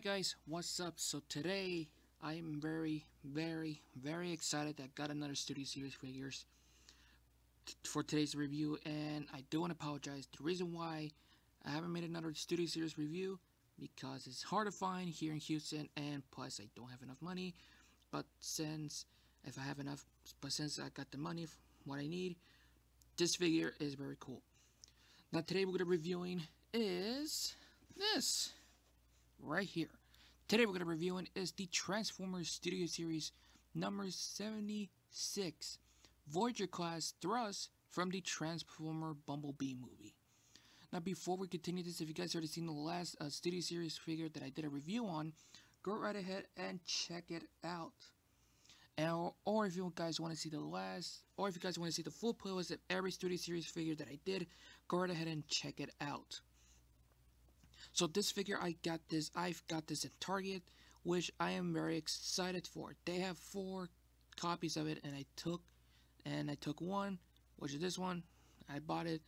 Alright guys, what's up? So today I am very excited that I got another Studio Series figures for today's review, and I do want to apologize. The reason why I haven't made another Studio Series review because it's hard to find here in Houston, and plus I don't have enough money. But since I got the money for what I need, this figure is very cool. Now today we're gonna be reviewing is this right here. Today we're going to be reviewing is the Transformers Studio Series number 76 Voyager class Thrust from the Transformer Bumblebee movie. Now before we continue this, if you guys already seen the last Studio Series figure that I did a review on, go right ahead and check it out. And, or if you guys want to see the full playlist of every Studio Series figure that I did, go right ahead and check it out. So this figure, I've got this at Target, which I am very excited for. They have 4 copies of it, and I took one, which is this one. I bought it,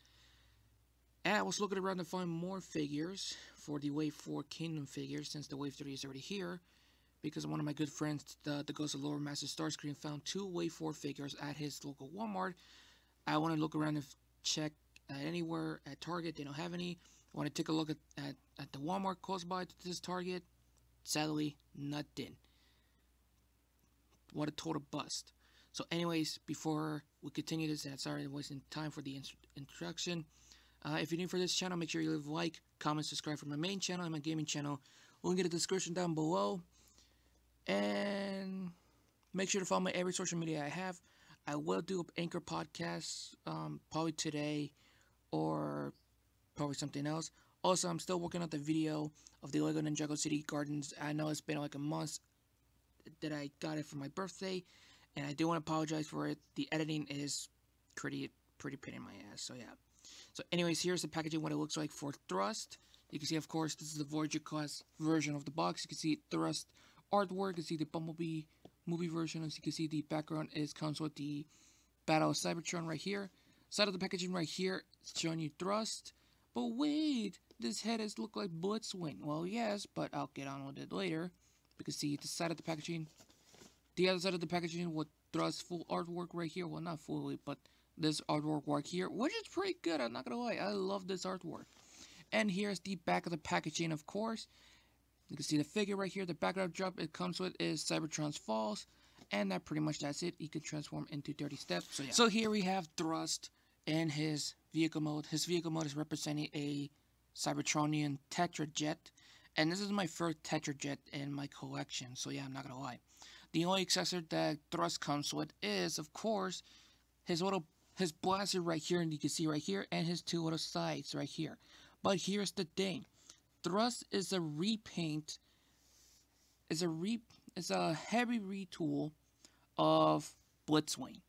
and I was looking around to find more figures for the Wave 4 Kingdom figures, since the Wave 3 is already here, because one of my good friends, the Ghost of Lower Master Starscream, found 2 Wave 4 figures at his local Walmart. I want to look around and check anywhere at Target. They don't have any. I want to take a look at the Walmart close by to this Target. Sadly, nothing. What a total bust. So anyways, before we continue this, and sorry I'm wasting time for the introduction. If you're new for this channel, make sure you leave a like, comment, subscribe for my main channel and my gaming channel. Link in the description down below. And make sure to follow my every social media I have. I will do an Anchor podcast probably today or probably something else. Also, I'm still working on the video of the Lego Ninjago City Gardens. I know it's been like a month that I got it for my birthday, and I do want to apologize for it. The editing is pretty pain in my ass, so yeah. So anyways, here's the packaging, what it looks like for Thrust. You can see, of course, this is the Voyager class version of the box. You can see Thrust artwork. You can see the Bumblebee movie version. As you can see, the background comes with the Battle of Cybertron right here. Side of the packaging right here, it's showing you Thrust. But wait, this head has looked like Blitzwing. Well, yes, but I'll get on with it later. You can see the side of the packaging. The other side of the packaging with Thrust full artwork right here. Well, not fully, but this artwork right here, which is pretty good. I'm not gonna lie, I love this artwork. And here's the back of the packaging, of course. You can see the figure right here. The background drop it comes with is Cybertron's Falls, and that's it. He can transform into 30 steps. So yeah. So here we have Thrust in his vehicle mode. His vehicle mode is representing a Cybertronian Tetrajet, and this is my first Tetrajet in my collection, so yeah, I'm not gonna lie. The only accessory that Thrust comes with is, of course, his blaster right here, and you can see right here, and his 2 little sides right here. But here's the thing. Thrust is a repaint, it's a heavy retool of Blitzwing.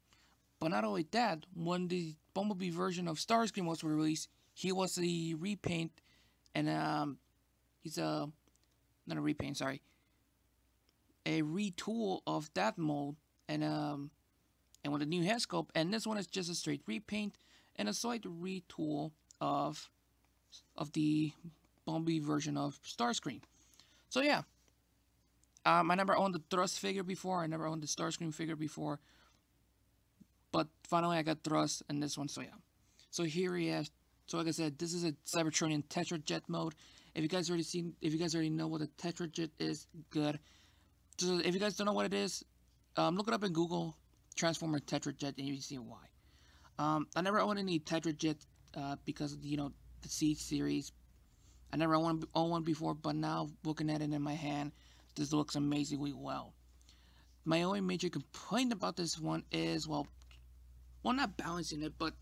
But not only that, when the Bumblebee version of Starscream was released, he was a repaint, and he's not a repaint, sorry, a retool of that mold, and with a new head sculpt. And this one is just a straight repaint and a slight retool of the Bumblebee version of Starscream. So yeah, I never owned the Thrust figure before. I never owned the Starscream figure before. But finally, I got Thrust in this one, so yeah. So here he is. So like I said, this is a Cybertronian Tetrajet mode. If you guys already know what a Tetrajet is, good. So if you guys don't know what it is, look it up in Google, Transformer Tetrajet, and you see why. I never owned any Tetrajet because of, the C series. I never owned one before, but now looking at it in my hand, this looks amazingly well. My only major complaint about this one is, well, not balancing it, but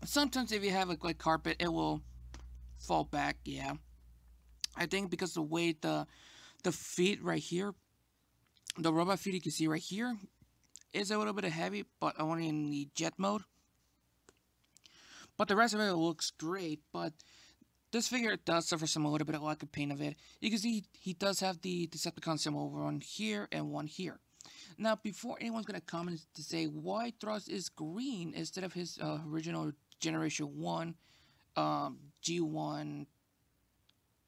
sometimes if you have like carpet, it will fall back. Yeah, I think because the way the feet right here, the robot feet you can see right here, is a little bit heavy, but only in the jet mode. But the rest of it looks great. But this figure does suffer from a little bit of lack of paint of it. You can see he does have the Decepticon symbol one here and one here. Now, before anyone's going to comment to say why Thrust is green instead of his original Generation 1 G1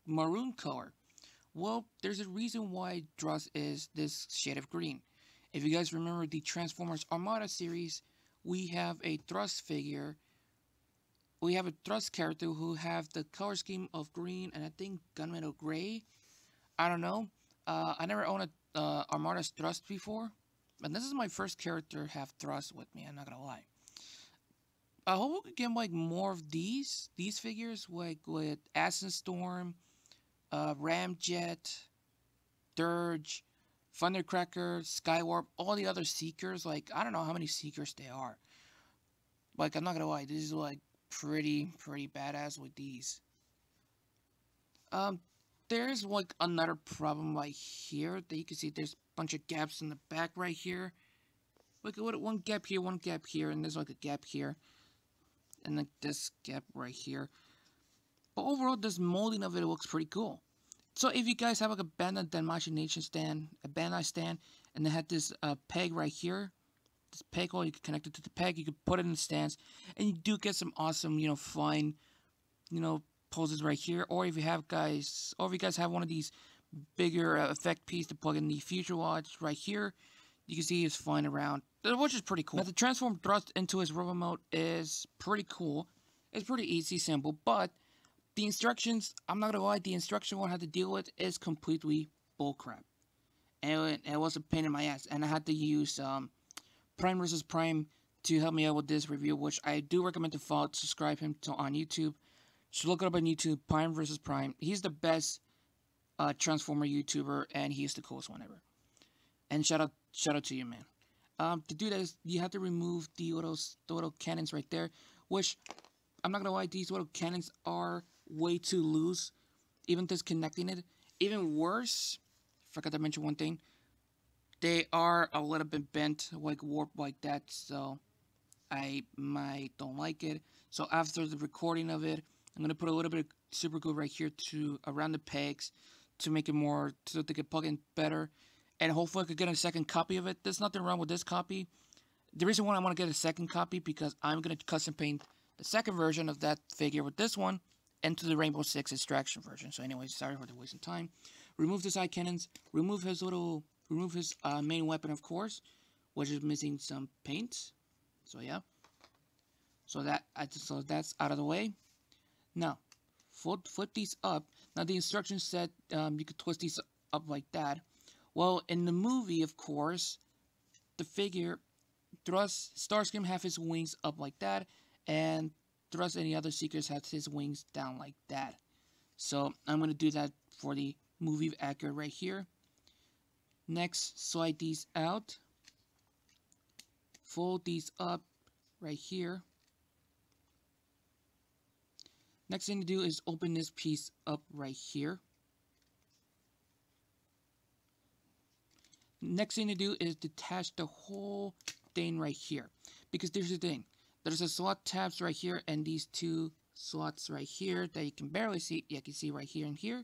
maroon color. Well, there's a reason why Thrust is this shade of green. If you guys remember the Transformers Armada series, we have a Thrust figure. We have a Thrust character who have the color scheme of green and I think gunmetal gray. I don't know. I never owned a Armada's Thrust before, but this is my first character have Thrust with me. I'm not gonna lie. I hope we could get like more of these figures, like with Ascent Storm, Ramjet, Dirge, Thundercracker, Skywarp, all the other Seekers. Like I don't know how many Seekers there are. Like I'm not gonna lie, this is like pretty badass with these. Um, there's like another problem right here that you can see. There's a bunch of gaps in the back right here. Like one gap here, and there's like a gap here, and like this gap right here. But overall, this molding of it looks pretty cool. So if you guys have like a Bandai Imagination stand, a Bandai stand, and they had this peg right here, this peg hole, you can connect it to the peg, you can put it in the stands, and you do get some awesome, flying, poses right here. Or if you guys have one of these bigger effect piece to plug in the Future Watch right here, you can see he's flying around, which is pretty cool. Now the transform thrust into his robot mode is pretty cool. It's pretty easy, simple, but the instructions, I'm not gonna lie, the instruction one I had to deal with is completely bullcrap. And it was a pain in my ass. And I had to use Prime vs. Prime to help me out with this review, which I do recommend to follow, subscribe him to on YouTube. Just look it up on YouTube, Prime vs. Prime. He's the best Transformer YouTuber, and he's the coolest one ever. And shout out to you, man. To do this, you have to remove the little cannons right there, which I'm not gonna lie, these little cannons are way too loose, even disconnecting it. Even worse, forgot to mention one thing, they are a little bit bent, like warped like that, so I might don't like it. So after the recording of it, I'm gonna put a little bit of super glue right here to around the pegs to make it more, so they can plug in better, and hopefully I could get a second copy of it. There's nothing wrong with this copy. The reason why I want to get a second copy, because I'm gonna custom paint the second version of that figure with this one into the Rainbow Six extraction version. So anyways, sorry for the wasting time. Remove the side cannons, remove his main weapon, of course, which is missing some paint. So yeah, so that's out of the way. Now flip these up. Now the instructions said you could twist these up like that. Well, in the movie, of course, the figure Starscream have his wings up like that, and Thrust and the other Seekers have his wings down like that. So I'm going to do that for the movie accurate right here. Next, slide these out. Fold these up right here. Next thing to do is open this piece up right here. Next thing to do is detach the whole thing right here. Because there's the thing. There's a slot tabs right here and these two slots right here that you can barely see. You can see right here and here.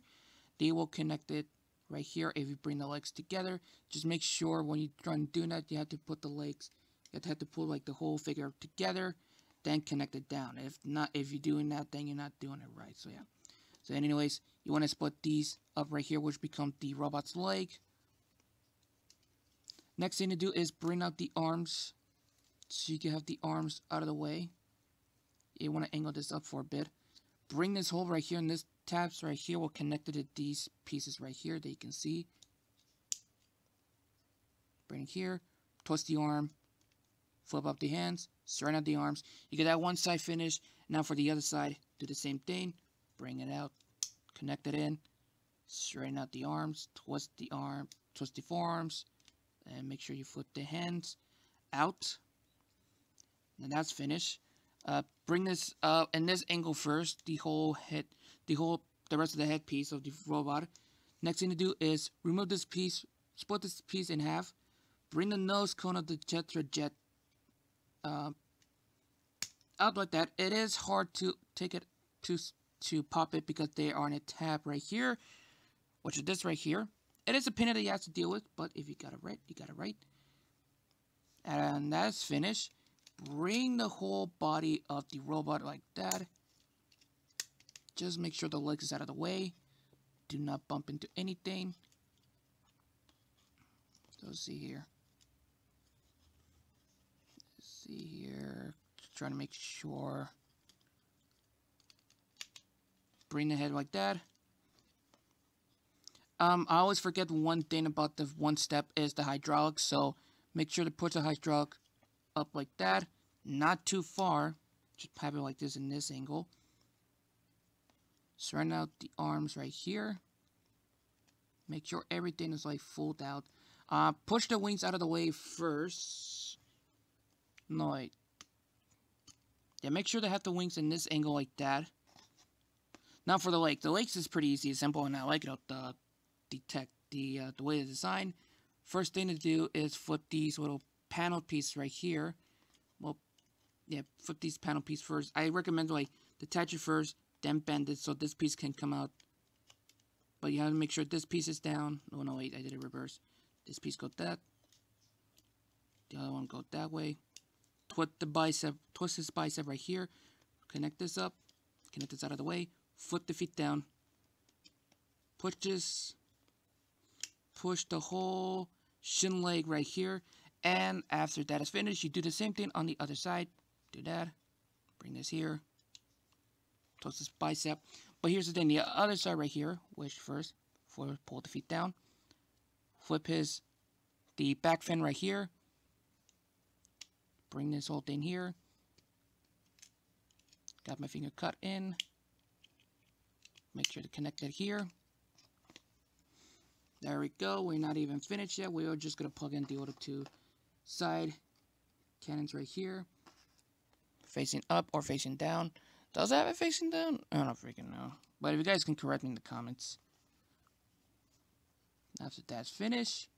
They will connect it right here if you bring the legs together. Just make sure when you try and do that, you have to put the legs, you have to pull like the whole figure together, then connect it down. If not, if you're doing that, then you're not doing it right. So yeah. So anyways, you want to split these up right here, which become the robot's leg. Next thing to do is bring out the arms, so you can have the arms out of the way. You want to angle this up for a bit. Bring this hole right here, and this tabs right here will connect it to these pieces right here that you can see. Bring it here, twist the arm, flip up the hands, straighten out the arms. You get that one side finished. Now for the other side, do the same thing. Bring it out, connect it in, straighten out the arms, twist the arm, twist the forearms, and make sure you flip the hands out. And that's finished. Bring this in this angle first, the rest of the head piece of the robot. Next thing to do is remove this piece, split this piece in half. Bring the nose cone of the Jet out like that. It is hard to take it to pop it because they are in a tab right here, which is this right here. It is a pin that you have to deal with, but if you got it right, you got it right. And that's finished. Bring the whole body of the robot like that. Just make sure the legs is out of the way. do not bump into anything. So let's see here. Let's see here. Just trying to make sure. Bring the head like that. I always forget one thing about the one step is the hydraulics. So make sure to put the hydraulic up like that. Not too far. Just have it like this in this angle. Surround out the arms right here. Make sure everything is like folded out. Push the wings out of the way first. No, wait. Yeah, make sure to have the wings in this angle like that. Now for the legs. The legs is pretty easy, simple, and I like it. The way it's designed. First thing to do is flip these little panel pieces right here. Well, yeah, flip these panel pieces first. I recommend like detach it first, then bend it so this piece can come out. But you have to make sure this piece is down. Oh no, wait, I did it reverse. This piece goes that. The other one goes that way. Twist this bicep right here. Connect this up. Connect this out of the way. Flip the feet down. Push the whole shin leg right here. And after that is finished, you do the same thing on the other side. Do that. Bring this here. Twist this bicep. But here's the thing, the other side right here, which first, pull the feet down. Flip the back fin right here. Bring this whole thing here. Got my finger cut in. Make sure to connect it here. There we go. We're not even finished yet. We are just going to plug in the other two side cannons right here. Facing up or facing down. Does it have it facing down? I don't freaking know. But if you guys can correct me in the comments. After that's finished,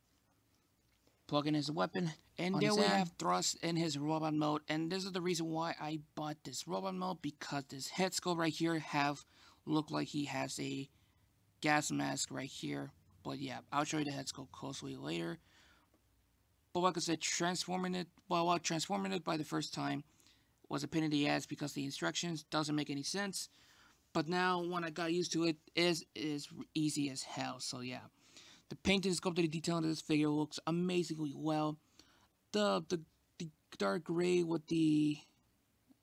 plug in his weapon. And there we have Thrust in his robot mode. And this is the reason why I bought this robot mode. Because this head sculpt right here look like he has a gas mask right here. But yeah, I'll show you the head sculpt closely later. But like I said, while transforming it by the first time was a pain in the ass because the instructions doesn't make any sense. But now when I got used to it, is easy as hell. So yeah, the painting, sculpted, the detail of this figure looks amazingly well. The dark gray with the,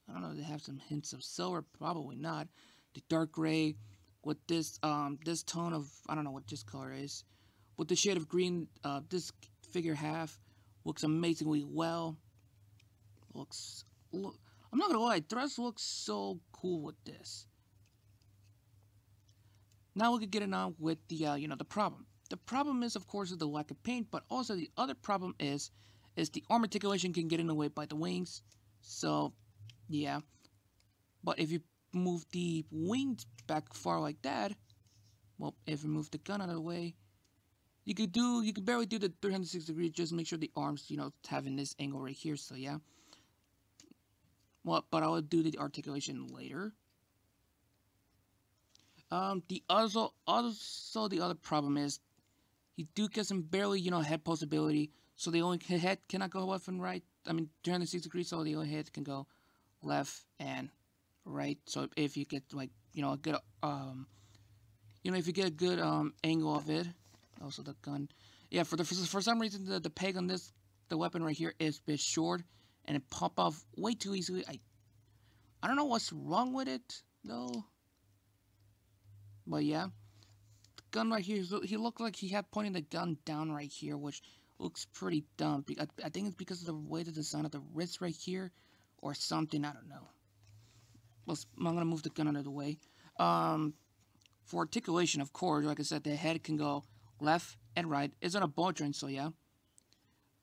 I don't know, they have some hints of silver, probably not. The dark gray with this this tone of, I don't know what this color is, with the shade of green this figure looks amazingly well. I'm not gonna lie, Thrust looks so cool with this. Now we can get it on with the the problem. The problem is, of course, the lack of paint, but also the other problem is the arm articulation can get in the way by the wings. So yeah, but if you move the wings back far like that, well, if you move the gun out of the way, you could barely do the 360 degrees. Just make sure the arms, having this angle right here. So yeah. Well, but I'll do the articulation later. The other problem is you do get some barely, head postability. So the only head cannot go left and right. I mean, 360 degrees, so the only head can go left and right. So if you get like, a good, if you get a good angle of it, also the gun. Yeah, for some reason the peg on the weapon right here is a bit short. And it pop off way too easily. I don't know what's wrong with it, though. But yeah. The gun right here, he looked like he had pointing the gun down right here, which looks pretty dumb. I think it's because of the way the design of the wrist right here, or something, I don't know. Well, I'm going to move the gun out of the way. For articulation, of course, like I said, the head can go left and right. It's on a ball joint, so yeah.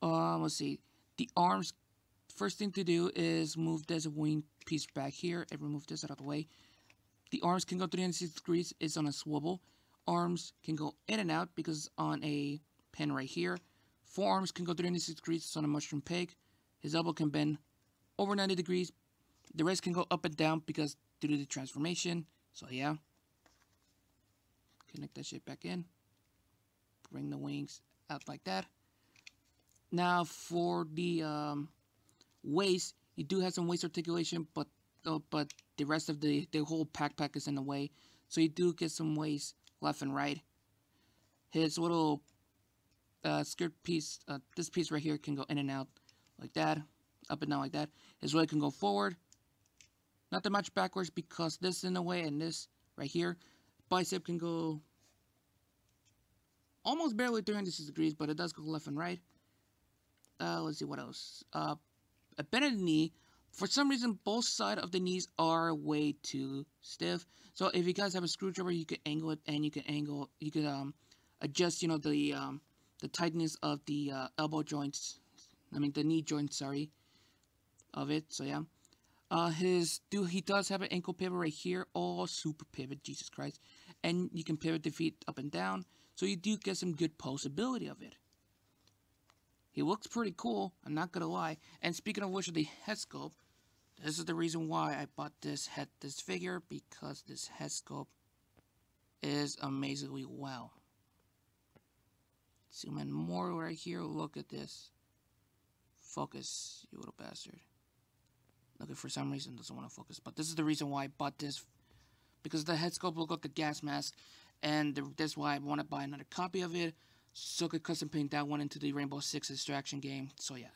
Let's see. The arms, first thing to do is move this wing piece back here and remove this out of the way. The arms can go 360 degrees. It's on a swivel. Arms can go in and out because it's on a pin right here. Forearms can go 360 degrees. It's on a mushroom peg. His elbow can bend over 90 degrees. The wrist can go up and down because due to the transformation. So yeah. Connect that shit back in. Bring the wings out like that. Now for the waist, you do have some waist articulation, but the rest of the whole pack is in the way. So you do get some waist left and right. His little skirt piece, this piece right here can go in and out like that, up and down like that. His leg can go forward, not that much backwards because this is in the way, and this right here, bicep can go almost barely 360 degrees, but it does go left and right. Let's see what else. A bended knee. For some reason, both sides of the knees are way too stiff. So if you guys have a screwdriver, you can angle it, and you can adjust, you know, the tightness of the elbow joints. I mean the knee joints, sorry, of it. So yeah. He does have an ankle pivot right here. Oh, super pivot, Jesus Christ. And you can pivot the feet up and down. So you do get some good posability of it. He looks pretty cool, I'm not gonna lie. And speaking of which, of the head sculpt, this is the reason why I bought this figure, because this head sculpt is amazingly well. Zoom in more right here. Look at this. Focus, you little bastard. Okay, for some reason doesn't want to focus, but this is the reason why I bought this, because the head sculpt looked like a gas mask, and that's why I want to buy another copy of it, so I could custom paint that one into the Rainbow Six Extraction game. So yeah,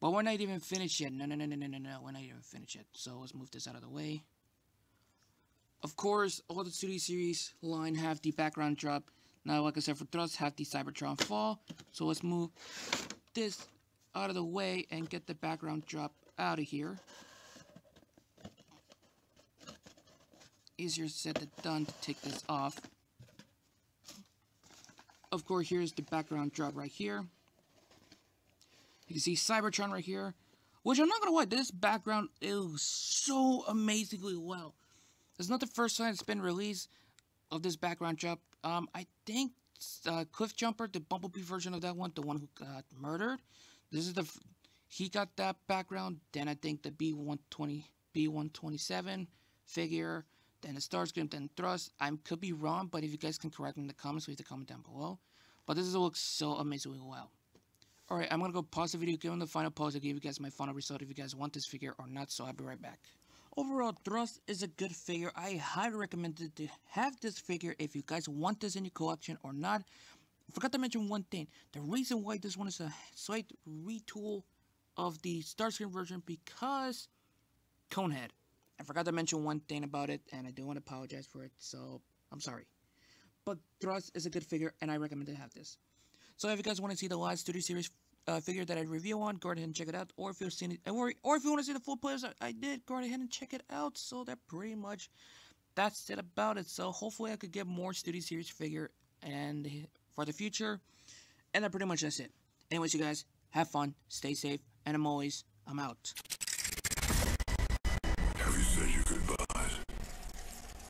but we're not even finished yet. No, we're not even finished yet. So let's move this out of the way. Of course, all the Studio Series line have the background drop. Now, like I said, for Thrust, have the Cybertron fall. So let's move this out of the way and get the background drop out of here. Easier said than done to take this off. Of course, here's the background drop right here. You can see Cybertron right here, which I'm not gonna lie, this background is so amazingly well. It's not the first time it's been released of this background drop. I think Cliff Jumper, the Bumblebee version of that one, the one who got murdered. This is he got that background. Then I think the B127 figure, then the Starscream, then Thrust. I could be wrong, but if you guys can correct me in the comments, leave the comment down below. But this looks so amazingly well. Alright, I'm gonna go pause the video, give them the final pause, I'll give you guys my final result if you guys want this figure or not, so I'll be right back. Overall, Thrust is a good figure. I highly recommend to have this figure if you guys want this in your collection or not. I forgot to mention one thing. The reason why this one is a slight retool of the Starscream version, because Conehead. I forgot to mention one thing about it, and I do want to apologize for it, so I'm sorry. But Thrust is a good figure, and I recommend to have this. So if you guys want to see the last Studio Series figure that I review on, go ahead and check it out. Or if you've seen it, or if you want to see the full players I did, go ahead and check it out. So that's it about it. So hopefully I could get more Studio Series figure and for the future. And that's it. Anyways, you guys, have fun, stay safe, and I'm out.